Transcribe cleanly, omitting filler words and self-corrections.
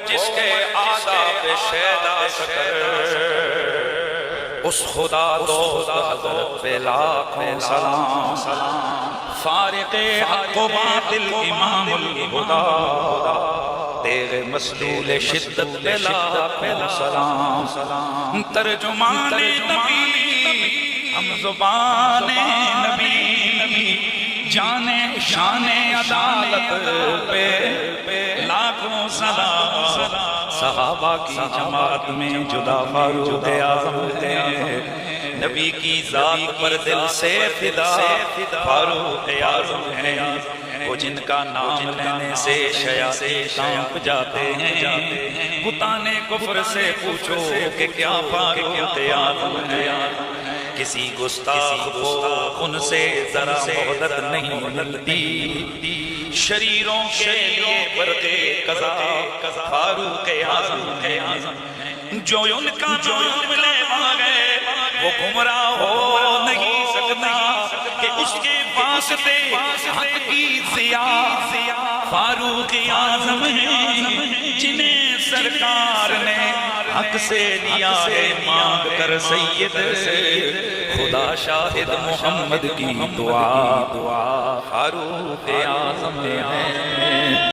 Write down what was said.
جس کے آداب شیدا سکر اس خدا دوست حضرت پہ لاکھوں سلام فارق حق و باطل امام الہدا تیرے مسلول شدت پہ لاکھوں سلام ترجمان نبی ہم زبان نبی جانے شان عدالت پہ لاکھوں سلام صحابہ کی جماعت میں جدا فاروق اعظم ہے نبی کی ذات پر دل سے فدا فاروق اعظم ہے وہ جن کا نام لینے سے شیاطین کانپ جاتے ہیں بتانے کفر سے پوچھو کہ کیا فاروق اعظم ہے کسی گستاخ کو ان سے ذرا مہلت نہیں ملتی شریروں کے لیے برق قضا فاروق اعظم ہے جو ان کا نام لے گئے وہ گمراہ ہو نہیں سکتا کہ اس کے واسطے حق کی ضیاء فاروق اعظم ہیں جنہیں سرکار نے حق سے لیا ہے مانگ کر سید سے خدا شاہد محمد کی دعا فاروق اعظم ہے